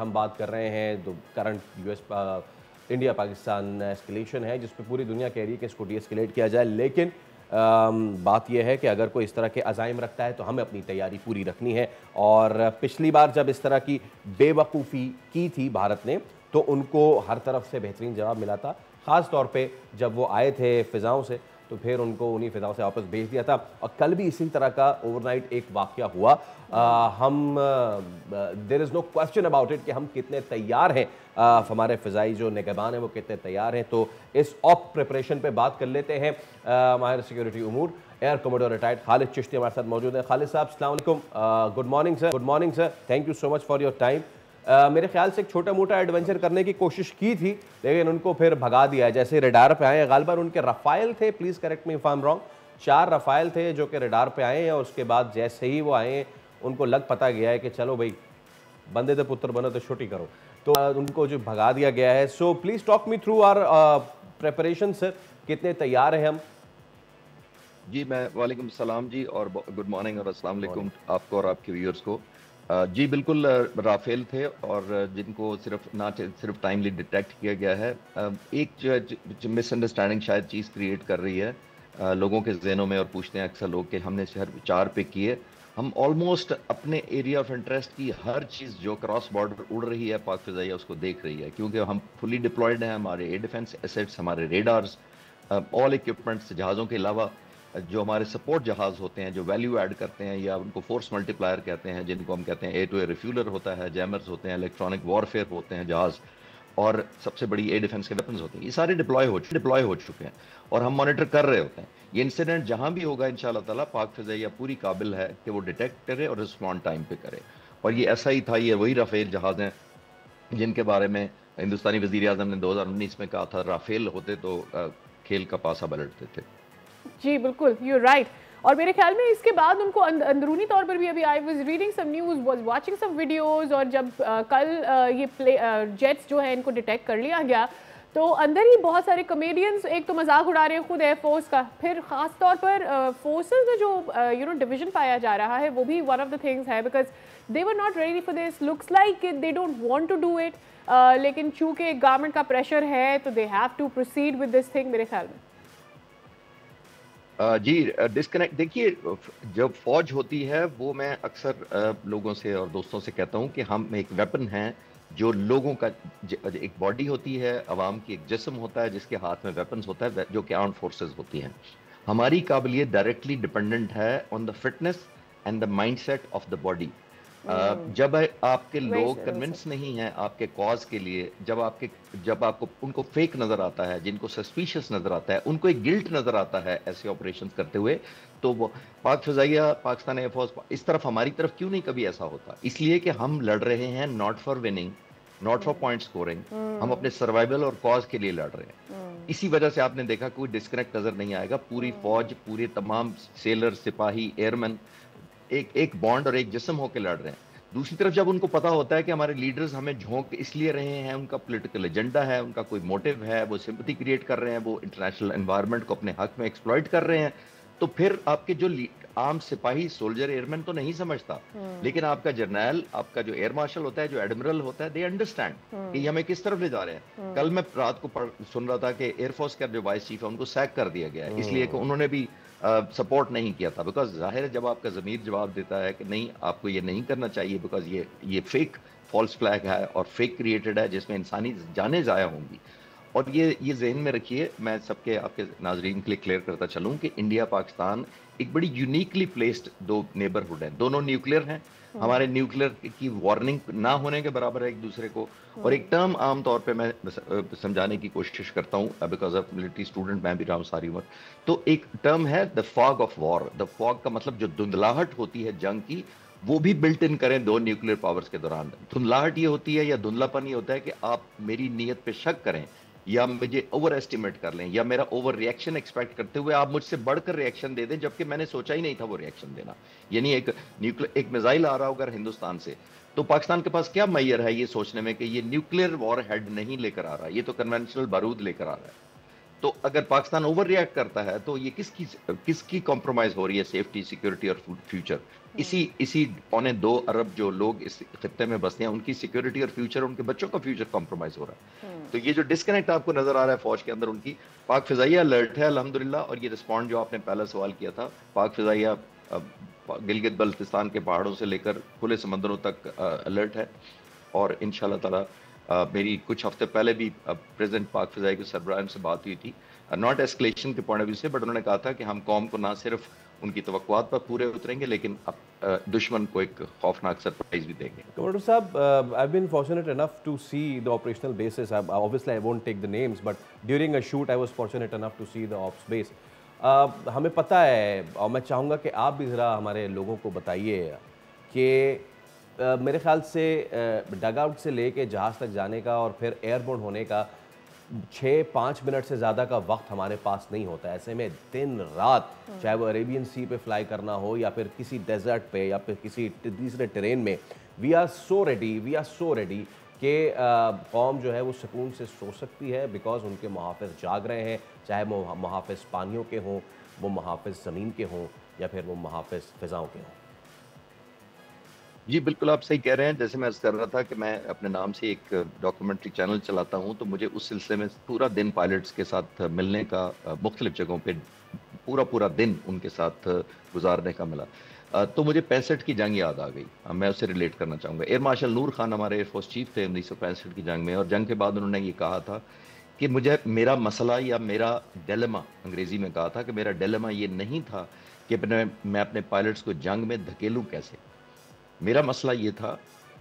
ہم بات کر رہے ہیں تو current U S India Pakistan escalation ہے جس پہ پوری دنیا کہہ رہی ہے کہ اس کو ڈی ایسکلیٹ کیا جائے، لیکن بات یہ ہے کہ اگر کوئی اس طرح کے عزائم رکھتا ہے تو ہمیں اپنی تیاری پوری رکھنی ہے. اور پچھلی بار جب اس طرح کی بے وقوفی کی تھی بھارت نے تو ان کو ہر طرف سے بہترین جواب ملا تھا، خاص طور پہ جب وہ آئے تھے فضاؤں سے تو پھر ان کو انہی فضاؤں سے واپس بھیج دیا تھا. اور کل بھی اسی طرح کا اوور نائٹ ایک واقعہ ہوا. ہم دیر از نو کوسچن اباؤٹ اٹ کہ ہم کتنے تیار ہیں، ہمارے فضائی جو نگہبان ہیں وہ کتنے تیار ہیں. تو اس آپ پریپریشن پہ بات کر لیتے ہیں. ماہر سیکیورٹی امور ایئر کموڈور ریٹائرڈ خالد چشتی ہمارے ساتھ موجود ہیں. خالد صاحب السلام علیکم. Good morning sir. Good morning sir. Thank you so much for your time. میرے خیال سے ایک چھوٹا موٹا ایڈونچر کرنے کی کوشش کی تھی لیکن ان کو پھر بھگا دیا ہے. جیسے ریڈار پہ آئے ہیں، غالباً ان کے رفائل تھے، please correct me if I am wrong, 4 رفائل تھے جو کہ ریڈار پہ آئے ہیں اور اس کے بعد جیسے ہی وہ آئے ہیں ان کو لگ پتا گیا ہے کہ چلو بھائی بندے دے پتر بنو تو چھوٹی کرو، تو ان کو جو بھگا دیا گیا ہے. So please talk me through our preparation sir, کتنے تیار ہیں ہم؟ جی میں وعلیکم السلام جی، اور گڈ مارننگ اور السلام علیکم آپ کو اور آپ کے ویورز کو. جی بالکل رافیل تھے اور جن کو صرف ٹائملی ڈیٹیکٹ کیا گیا ہے. ایک مس انڈرسٹینڈنگ شاید چیز کریٹ کر رہی ہے لوگوں کے ذہنوں میں، اور پوچھتے ہیں اکثر لوگ کہ ہم نے صرف 4 پک کیے. ہم آلموسٹ اپنے ایریا آف انٹرسٹ کی ہر چیز جو کراس بارڈر اڑ رہی ہے پاک فضائیہ اس کو دیکھ رہی ہے، کیونکہ ہم فلی ڈپلائڈ ہیں. ہمارے ایئر ڈیفنس ایسٹس، ہمارے ریڈارز، آل اکوپمنٹس، جہازوں کے علاوہ جو ہمارے سپورٹ جہاز ہوتے ہیں جو ویلیو ایڈ کرتے ہیں، یا ان کو فورس ملٹی پلائر کہتے ہیں، جن کو ہم کہتے ہیں اے ٹو اے ریفیولر ہوتا ہے، جیمرز ہوتے ہیں، الیکٹرانک وارفیئر ہوتے ہیں جہاز، اور سب سے بڑی ایئر ڈیفنس کے ویپنز ہوتے ہیں. یہ سارے ڈپلوائے ہو چکے ہیں اور ہم مانیٹر کر رہے ہوتے ہیں. یہ انسیڈنٹ جہاں بھی ہوگا انشاءاللہ تعالیٰ پاک فضائیہ پوری قابل ہے کہ وہ ڈیٹیکٹ کرے اور رسپونڈ ٹائم پہ کرے. اور یہ ایسا ہی تھا. یہ وہی رافیل جہاز ہیں جن کے بارے میں ہندوستانی وزیر اعظم نے 2019 میں کہا تھا رافیل ہوتے تو کھیل کا پاسا پلٹتے تھے. جی بالکل، یو رائٹ. اور میرے خیال میں اس کے بعد ان کو اندرونی طور پر بھی ابھی I was reading some news, was watching some videos, اور جب کل یہ جیٹس جو ہے ان کو ڈیٹیکٹ کر لیا گیا تو اندر ہی بہت سارے کمیڈینز ایک تو مذاق اڑا رہے ہیں خود ایئر فورس کا، پھر خاص طور پر فورسز میں جو ڈویژن پایا جا رہا ہے وہ بھی ون آف دا تھنگز ہے، because they are not ready for this. Looks like they don't want to do it, لیکن چونکہ گورنمنٹ کا پریشر ہے تو they have to proceed with this thing میرے خیال میں. جی ڈسکنیکٹ دیکھیے، جب فوج ہوتی ہے وہ میں اکثر لوگوں سے اور دوستوں سے کہتا ہوں کہ ہم ایک ویپن ہیں جو لوگوں کا ایک باڈی ہوتی ہے، عوام کی ایک جسم ہوتا ہے جس کے ہاتھ میں ویپنز ہوتا ہے جو کہ آرمڈ فورسز ہوتی ہیں. ہماری قابلیت ڈائریکٹلی ڈپینڈنٹ ہے on the fitness and the mindset of the body. جب آپ کے لوگ کنونس نہیں ہیں آپ کے کاز کے لیے، جب آپ کو ان کو فیک نظر آتا ہے، جن کو سسپیشس نظر آتا ہے، ان کو ایک گلٹ نظر آتا ہے ایسے آپریشنز کرتے ہوئے، تو وہ پاک فضائیہ، پاکستان ایئر فورس اس طرف ہماری طرف کیوں نہیں کبھی ایسا ہوتا؟ اس لیے کہ ہم لڑ رہے ہیں not for winning, not for point scoring, ہم اپنے سروائیول اور کاز کے لیے لڑ رہے ہیں. اسی وجہ سے آپ نے دیکھا کوئی ڈسکنیکٹ نظر نہیں آئے گا. پوری فوج، پورے تمام سیلر، سپاہی، ایئرمین ایک بانڈ اور ایک جسم ہو کے لڑ رہے ہیں. دوسری طرف جب ان کو پتا ہوتا ہے کہ ہمارے لیڈرز ہمیں جھونک اس لیے رہے ہیں، ان کا پولیٹیکل ایجنڈا ہے، ان کا کوئی موٹیو ہے، وہ سمپتھی کریٹ کر رہے ہیں، وہ انٹرنیشنل انوائرمنٹ کو اپنے حق میں ایکسپلائٹ کر رہے ہیں، تو پھر آپ کے جو عام سپاہی، سولجر، ایئرمین تو نہیں سمجھتا، لیکن آپ کا جرنیل، آپ کا جو ایئر مارشل ہوتا ہے، جو ایڈمرل ہوتا ہے، دے انڈرسٹینڈ کہ یہ ہمیں کس طرف لے جا رہے ہیں. کل میں رات کو سن رہا تھا کہ ایئر فورس کا جو وائس چیف ہے ان کو سیک کر دیا گیا ہے اس لیے کہ انہوں نے بھی سپورٹ نہیں کیا تھا. بیکاز ظاہر ہے جب آپ کا ضمیر جواب دیتا ہے کہ نہیں آپ کو یہ نہیں کرنا چاہیے بیکاز یہ فیک فالس فلیگ ہے اور فیک کریٹڈ ہے جس میں انسانی جانیں ضائع ہوں گی. اور یہ ذہن میں رکھیے، میں سب کے آپ کے ناظرین کے لیے کلیئر کرتا چلوں کہ انڈیا پاکستان ایک بڑی یونیکلی پلیسڈ دو نیبرہڈ ہیں. دونوں نیوکلیر ہیں، ہمارے نیوکلیر کی وارننگ نہ ہونے کے برابر ہے ایک دوسرے کو. اور ایک ٹرم عام طور پہ میں سمجھانے کی کوشش کرتا ہوں بیکاز آف ملٹری اسٹوڈنٹ میں بھی رہا ہوں ساری عمر. تو ایک ٹرم ہے the fog of war. The fog کا مطلب جو دھندلاہٹ ہوتی ہے جنگ کی، وہ بھی بلٹ ان کریں دو نیوکلیر پاورز کے دوران. دھندلاہٹ یہ ہوتی ہے یا دھندلا پن یہ ہوتا ہے کہ آپ میری نیت پہ شک کریں یا مجھے اوور ایسٹیمیٹ کر لیں یا میرا اوور ریئیکشن ایکسپیکٹ کرتے ہوئے آپ مجھ سے بڑھ کر ریئیکشن دے دیں جبکہ میں نے سوچا ہی نہیں تھا وہ ریئیکشن دینا. یعنی ایک میزائل آ رہا ہوگا ہندوستان سے تو پاکستان کے پاس کیا معیار ہے یہ سوچنے میں کہ یہ نیوکلیر وار ہیڈ نہیں لے کر آ رہا، یہ تو کنونشنل بارود لے کر آ رہا ہے. تو اگر پاکستان اوور ریئیکٹ کرتا ہے تو یہ کس کی کمپرومائز ہو رہی ہے سیفٹی، سیکیورٹی اور فیوچر؟ اسی 2.25 ارب جو لوگ اس خطے میں بستے ہیں ان کی سیکیورٹی اور فیوچر، ان کے بچوں کا فیوچر کمپرومائز ہو رہا ہے. تو یہ جو ڈسکنیکٹ آپ کو نظر آ رہا ہے فوج کے اندر ان کی، پاک فضائیہ الرٹ ہے الحمدللہ. اور یہ رسپونڈ جو آپ نے پہلا سوال کیا تھا، پاک فضائیہ گلگت بلتستان کے پہاڑوں سے لے کر کھلے سمندروں تک الرٹ ہے. اور انشاءاللہ تعالی میری کچھ ہفتے پہلے بھی پریزیڈنٹ پاک فضائی کے سربراہان سے بات ہوئی تھی، ناٹ ایسکلیشن کے پوائنٹ آف ویو سے، بٹ انہوں نے کہا تھا کہ ہم قوم کو نہ صرف ان کی توقعات پر پورے اتریں گے لیکن دشمن کو ایک خوفناک سرپرائز بھی دیں گے. Commander صاحب, I've been fortunate enough to see the operational bases. Obviously, I won't take the names, but during a shoot, I was fortunate enough to see the ops base. ہمیں پتہ ہے اور میں چاہوں گا کہ آپ بھی ذرا ہمارے لوگوں کو بتائیے کہ میرے خیال سے ڈگ آؤٹ سے لے کے جہاز تک جانے کا اور پھر ایئر بورن ہونے کا 6-5 منٹ سے زیادہ کا وقت ہمارے پاس نہیں ہوتا. ایسے میں دن رات چاہے وہ عریبین سی پہ فلائی کرنا ہو یا پھر کسی ڈیزرٹ پہ یا پھر کسی دوسرے ٹرین میں، وی آر سو ریڈی کہ قوم جو ہے وہ سکون سے سو سکتی ہے بیکاز ان کے محافظ جاگ رہے ہیں، چاہے وہ محافظ پانیوں کے ہوں، وہ محافظ زمین کے ہوں یا پھر وہ محافظ فضاؤں کے ہوں. جی بالکل آپ صحیح کہہ رہے ہیں. جیسے میں عرض کر رہا تھا کہ میں اپنے نام سے ایک ڈاکومنٹری چینل چلاتا ہوں، تو مجھے اس سلسلے میں پورا دن پائلٹس کے ساتھ ملنے کا، مختلف جگہوں پہ پورا دن ان کے ساتھ گزارنے کا ملا. تو مجھے 65 کی جنگ یاد آ گئی. میں اسے ریلیٹ کرنا چاہوں گا. ایئر مارشل نور خان ہمارے ایئر فورس چیف تھے 1965 کی جنگ میں، اور جنگ کے بعد انہوں نے یہ کہا تھا کہ میرا مسئلہ یا میرا ڈیلیما، انگریزی میں کہا تھا کہ میرا ڈیلیما یہ نہیں تھا کہ میں اپنے پائلٹس کو جنگ میں دھکیلوں کیسے. میرا مسئلہ یہ تھا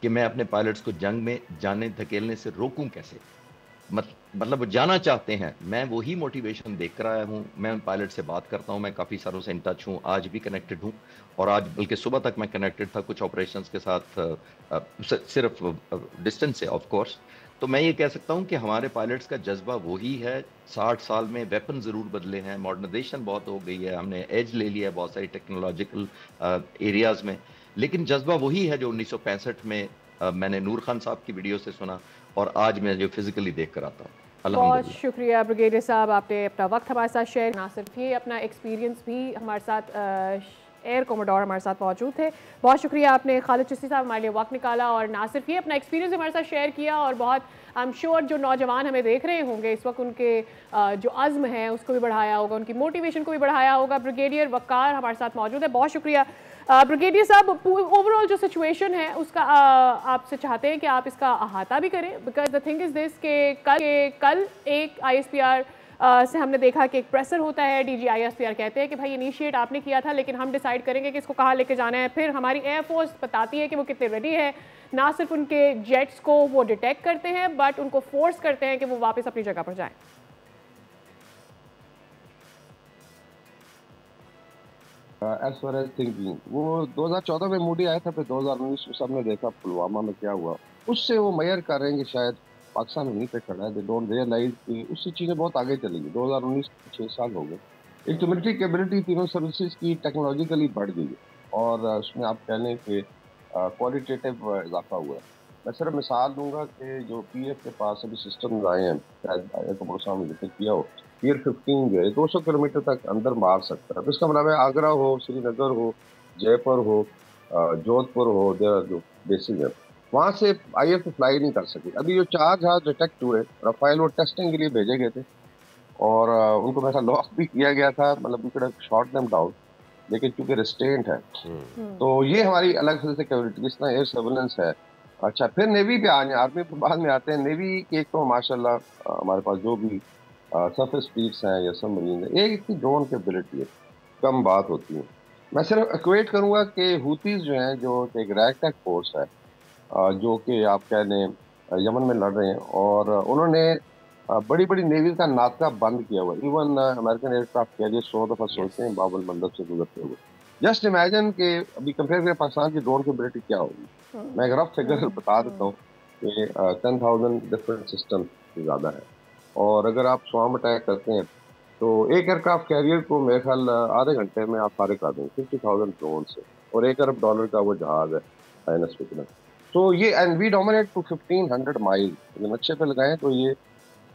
کہ میں اپنے پائلٹس کو جنگ میں جانے دھکیلنے سے روکوں کیسے. مطلب وہ جانا چاہتے ہیں، میں وہی موٹیویشن دیکھ کر آیا ہوں. میں ان پائلٹ سے بات کرتا ہوں، میں کافی سالوں سے ان ٹچ ہوں، آج بھی کنیکٹڈ ہوں، اور آج بلکہ صبح تک میں کنیکٹڈ تھا کچھ آپریشنز کے ساتھ، صرف ڈسٹنس سے آف کورس. تو میں یہ کہہ سکتا ہوں کہ ہمارے پائلٹس کا جذبہ وہی ہے. 60 سال میں ویپن ضرور بدلے ہیں، ماڈرنائزیشن بہت ہو گئی ہے، ہم نے ایج لے لیا ہے بہت ساری ٹیکنالوجیکل ایریاز میں، لیکن جذبہ وہی ہے جو 1965 میں میں نے نور خان صاحب کی ویڈیو سے سنا اور آج میں جو فزیکلی دیکھ کر آتا ہوں. بہت شکریہ بریگیڈیئر صاحب، آپ نے اپنا وقت ہمارے ساتھ شیئر، نہ صرف یہ اپنا ایکسپیرینس بھی ہمارے ساتھ ایئر کوموڈور ہمارے ساتھ موجود تھے. بہت شکریہ آپ نے خالد چشتی صاحب ہمارے لیے وقت نکالا اور نہ صرف یہ اپنا ایکسپیرینس ہمارے ساتھ شیئر کیا، اور بہت آئی ایم شیور جو نوجوان ہمیں دیکھ رہے ہوں گے اس وقت ان کے جو عزم ہے اس کو بھی بڑھایا ہوگا، ان کی موٹیویشن کو بھی بڑھایا ہوگا. بریگیڈیئر وقار ہمارے ساتھ موجود ہے. بہت شکریہ بریگیڈیئر صاحب. اوور آل جو سچویشن ہے اس کا آپ سے چاہتے ہیں کہ آپ اس کا احاطہ بھی کریں، بیکاز دا تھنگ از دس کہ کل ایک آئی ایس پی آر سے ہم نے دیکھا کہ ایک پریسر ہوتا ہے، D G I S P R کہتے ہیں کہ بھائی انیشیٹ آپ نے کیا تھا لیکن ہم ڈیسائیڈ کریں گے کہ اس کو کہاں لے کے جانا ہے. پھر ہماری ایئر فورس بتاتی ہے کہ وہ کتنے ریڈی ہے، نہ صرف ان کے جیٹس کو وہ ڈیٹیکٹ کرتے ہیں بٹ ان کو فورس کرتے ہیں کہ وہ واپس اپنی جگہ پر جائیں. ایز فار ایز تھنکنگ، وہ 2014 میں موڈی آیا تھا، پھر 2019 میں سب نے دیکھا پلوامہ میں کیا ہوا، اس سے وہ میئر کر رہے ہیں کہ شاید پاکستان وہیں پہ کھڑا ہے. دے ڈونٹ ریئلائز کہ اس سے چیزیں بہت آگے چلی گئی. 2019 6 سال ہو گئے. ایک تو ملٹری کیپبلٹی تینوں سروسز کی ٹیکنالوجیکلی بڑھ گئی ہے اور اس میں آپ کہہ لیں کہ کوالٹیٹیو اضافہ ہوا ہے. میں صرف مثال دوں گا کہ جو پی ایف کے پاس ابھی سسٹمز آئے ہیں، شاید صاحب نے ذکر کیا ہو، ٹیئر 15 جو ہے 200 کلومیٹر تک اندر مار سکتا ہے. تو اس کا مطلب ہے آگرہ ہو، سری نگر ہو، جے پور ہو، جودھ پور ہو، جو بیسز ہے وہاں سے آئی ایف فلائی نہیں کر سکی. ابھی جو 4 جہاز ڈیٹیکٹ ہوئے، رافائل وہ ٹیسٹنگ کے لیے بھیجے گئے تھے اور ان کو ایسا لاک بھی کیا گیا تھا، مطلب شارٹ دیم ڈاؤن، لیکن چونکہ ریسٹینٹ ہے. تو یہ ہماری الگ سے کیپبلٹی، جس طرح ایئر سرویلنس ہے. اچھا پھر نیوی پہ آنے، آرمی پہ بعد میں آتے ہیں. نیوی کے ایک تو ماشاء اللہ ہمارے پاس جو بھی سرفیس فلیٹس ہیں یا سب مرین ہے، ایک کی ڈرون کیپبلٹی ہے، کم بات ہوتی ہے. میں صرف ایکویٹ کروں گا کہ ہوتیز جو ہیں، جو ایک ریگ ٹیک فورس ہے جو کہ آپ کہہ لیں یمن میں لڑ رہے ہیں، اور انہوں نے بڑی بڑی نیویز کا ناطقہ بند کیا ہوا. Even American aircraft carrier 100 دفعہ سوچتے ہیں باب المندب سے گزرتے ہوئے. جسٹ امیجن کہ ابھی کمپیئر کریں پاکستان کی ڈرون کیپبلٹی کیا ہوگی. میں ایک رف فگر بتا دیتا ہوں کہ 10,000 ڈفرینٹ سسٹم زیادہ ہے، اور اگر آپ سوام اٹیک کرتے ہیں تو ایک ایئر کرافٹ کیریئر کو میرے خیال آدھے گھنٹے میں آپ فارغ کر دیں 50,000 ڈرون سے، اور $1 ارب کا وہ جہاز ہے INS وکرم. تو یہ اینڈ وی ڈومینیٹ ٹو 1500 مائل. اچھے پہ لگائیں تو یہ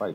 5।